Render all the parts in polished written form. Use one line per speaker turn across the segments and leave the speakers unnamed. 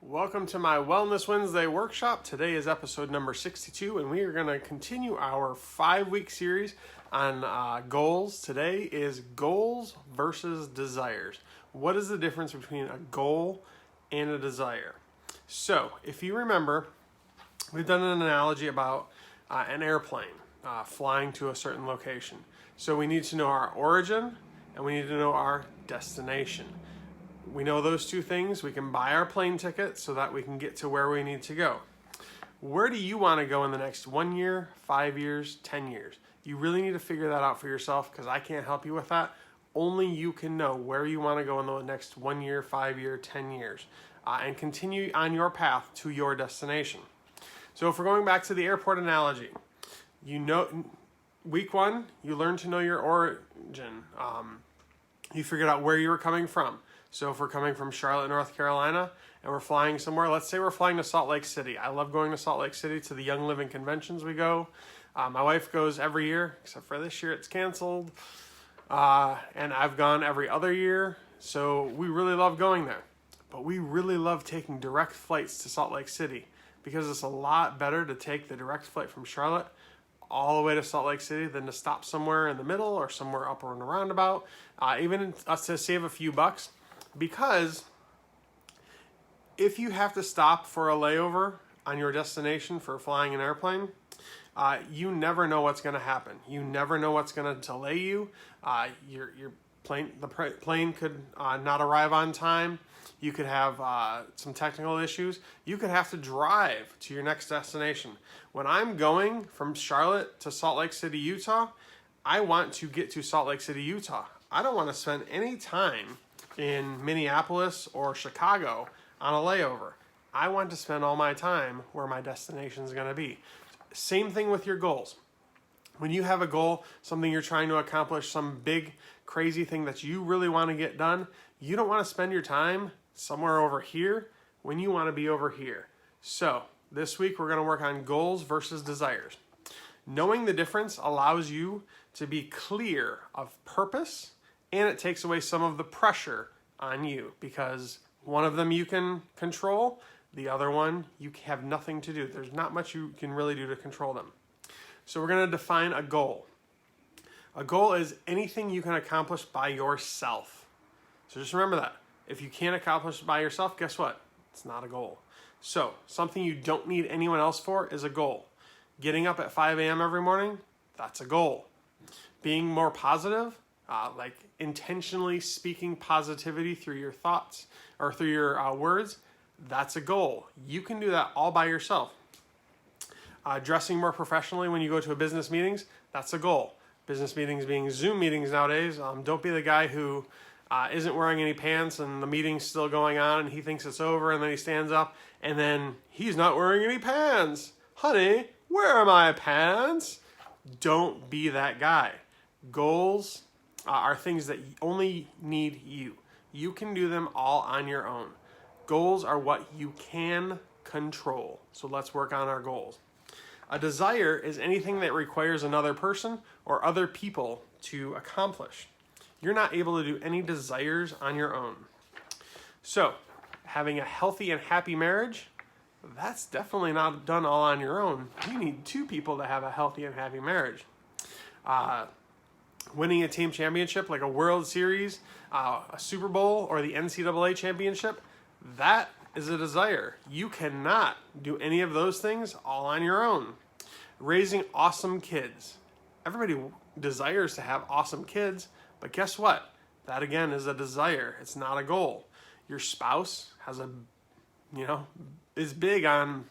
Welcome to my Wellness Wednesday workshop. Today is episode number 62, and we are going to continue our 5-week series on goals. Today is goals versus desires. What is the difference between a goal and a desire? So, if you remember, we've done an analogy about an airplane flying to a certain location. So we need to know our origin and we need to know our destination. We know those two things. We can buy our plane ticket so that we can get to where we need to go. Where do you want to go in the next 1 year, 5 years, 10 years? You really need to figure that out for yourself because I can't help you with that. Only you can know where you want to go in the next 1 year, 5 year, 10 years and continue on your path to your destination. So if we're going back to the airport analogy, you know, week 1, you learn to know your origin. You figured out where you were coming from. So if we're coming from Charlotte, North Carolina, and we're flying somewhere, let's say we're flying to Salt Lake City. I love going to Salt Lake City to the Young Living conventions we go. My wife goes every year, except for this year it's canceled. And I've gone every other year. So we really love going there. But we really love taking direct flights to Salt Lake City because it's a lot better to take the direct flight from Charlotte all the way to Salt Lake City than to stop somewhere in the middle or somewhere up or in a roundabout, even to save a few bucks. Because if you have to stop for a layover on your destination for flying an airplane, you never know what's going to happen. You never know what's going to delay you. The plane could not arrive on time. You could have some technical issues. You could have to drive to your next destination. When I'm going from Charlotte to Salt Lake City, Utah, I want to get to Salt Lake City, Utah. I don't want to spend any time in Minneapolis or Chicago on a layover. I want to spend all my time where my destination is going to be. Same thing with your goals. When you have a goal, something you're trying to accomplish, some big crazy thing that you really want to get done, you don't want to spend your time somewhere over here when you want to be over here. So this week we're going to work on goals versus desires. Knowing the difference allows you to be clear of purpose, and it takes away some of the pressure on you because one of them you can control, the other one you have nothing to do. There's not much you can really do to control them. So we're going to define a goal. A goal is anything you can accomplish by yourself. So just remember that. If you can't accomplish it by yourself, guess what? It's not a goal. So something you don't need anyone else for is a goal. Getting up at 5 a.m. every morning, that's a goal. Being more positive, like intentionally speaking positivity through your thoughts or through your words, that's a goal. You can do that all by yourself. Dressing more professionally when you go to business meetings, that's a goal. Business meetings being Zoom meetings nowadays. Don't be the guy who isn't wearing any pants and the meeting's still going on and he thinks it's over and then he stands up and then he's not wearing any pants. Honey, where are my pants? Don't be that guy. Goals are things that only need you. You can do them all on your own. Goals are what you can control. So let's work on our goals. A desire is anything that requires another person or other people to accomplish. You're not able to do any desires on your own. So, having a healthy and happy marriage, that's definitely not done all on your own. You need 2 people to have a healthy and happy marriage. Winning a team championship like a World Series, a Super Bowl, or the NCAA championship, that is a desire. You cannot do any of those things all on your own. Raising awesome kids. Everybody desires to have awesome kids, but guess what? That again is a desire. It's not a goal. Your spouse has is big on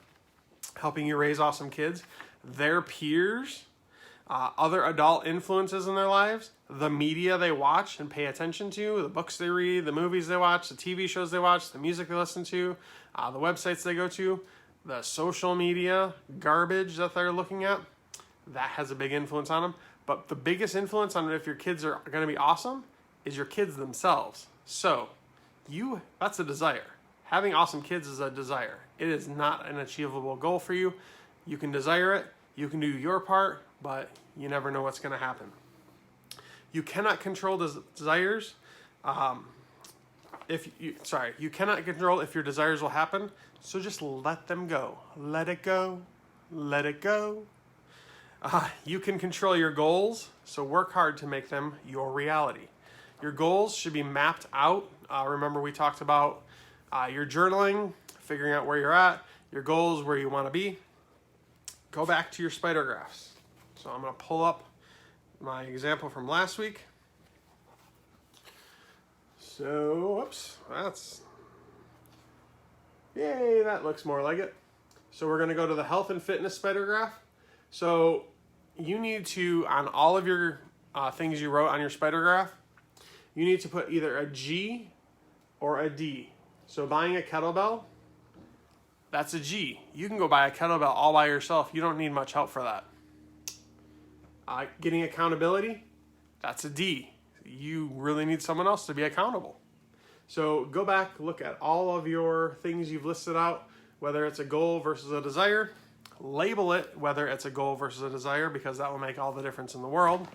helping you raise awesome kids. Their peers, other adult influences in their lives, the media they watch and pay attention to, the books they read, the movies they watch, the TV shows they watch, the music they listen to, the websites they go to, the social media garbage that they're looking at, that has a big influence on them. But the biggest influence on if your kids are going to be awesome is your kids themselves. So that's a desire. Having awesome kids is a desire. It is not an achievable goal for you. You can desire it. You can do your part, but you never know what's going to happen. You cannot control desires. you cannot control if your desires will happen. So just let them go. Let it go. Let it go. You can control your goals, so work hard to make them your reality. Your goals should be mapped out. Remember we talked about your journaling, figuring out where you're at, your goals, where you want to be. Go back to your spider graphs. So I'm going to pull up my example from last week. So, yay, that looks more like it. So we're going to go to the health and fitness spider graph. So you need to, on all of your things you wrote on your spider graph, you need to put either a G or a D. So buying a kettlebell, that's a G. You can go buy a kettlebell all by yourself. You don't need much help for that. Getting accountability, that's a D. You really need someone else to be accountable. So go back, look at all of your things you've listed out, whether it's a goal versus a desire. Label it whether it's a goal versus a desire, because that will make all the difference in the world.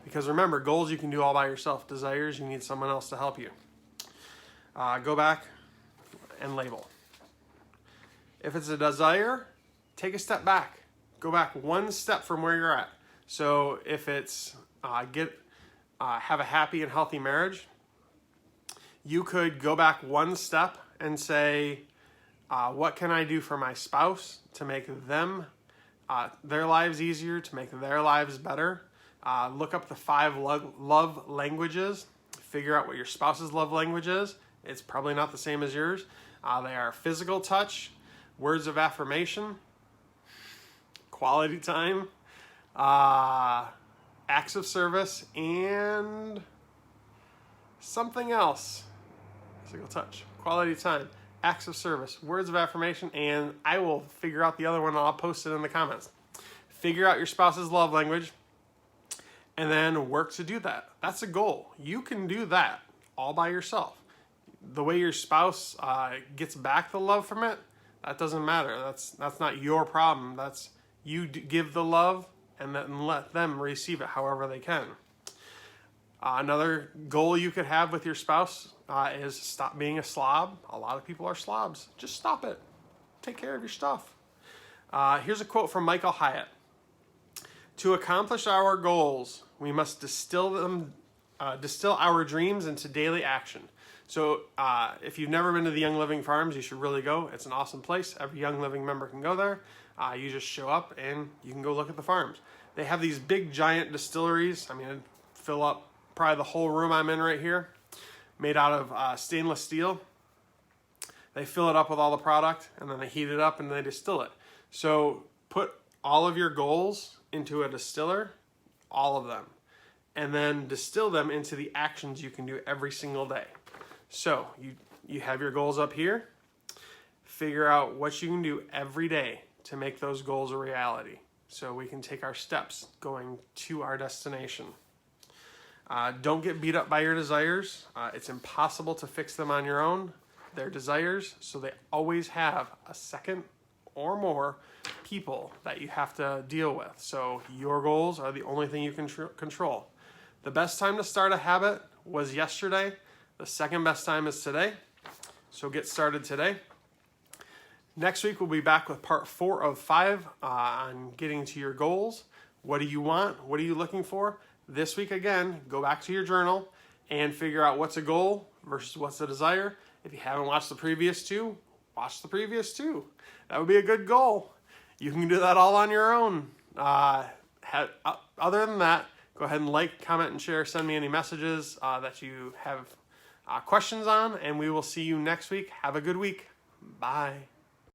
Because remember, goals you can do all by yourself. Desires, you need someone else to help you. Go back and label. If it's a desire, take a step back. Go back one step from where you're at. So if it's have a happy and healthy marriage, you could go back one step and say, what can I do for my spouse to make them, their lives easier, to make their lives better? Look up the 5 love languages. Figure out what your spouse's love language is. It's probably not the same as yours. They are physical touch, words of affirmation, quality time, acts of service, and something else. Physical touch, quality time, acts of service, words of affirmation, and I will figure out the other one and I'll post it in the comments. Figure out your spouse's love language and then work to do that. That's a goal. You can do that all by yourself. The way your spouse gets back the love from it, that doesn't matter. That's not your problem. That's you give the love and then let them receive it however they can. Another goal you could have with your spouse is stop being a slob. A lot of people are slobs. Just stop it. Take care of your stuff. Here's a quote from Michael Hyatt. To accomplish our goals, we must distill our dreams into daily action. So if you've never been to the Young Living Farms, you should really go. It's an awesome place. Every Young Living member can go there. You just show up and you can go look at the farms. They have these big giant distilleries. I mean, it'd fill up probably the whole room I'm in right here, made out of stainless steel. They fill it up with all the product and then they heat it up and they distill it. So put all of your goals into a distiller, all of them, and then distill them into the actions you can do every single day. So you have your goals up here. Figure out what you can do every day to make those goals a reality so we can take our steps going to our destination. Don't get beat up by your desires. It's impossible to fix them on your own. They're desires, so they always have a second or more people that you have to deal with. So your goals are the only thing you can control. The best time to start a habit was yesterday. The second best time is today. So get started today. Next week, we'll be back with part 4 of 5 on getting to your goals. What do you want? What are you looking for? This week, again, go back to your journal and figure out what's a goal versus what's a desire. If you haven't watched the previous 2, watch the previous 2. That would be a good goal. You can do that all on your own. Other than that, go ahead and like, comment, and share. Send me any messages that you have questions on, and we will see you next week. Have a good week. Bye.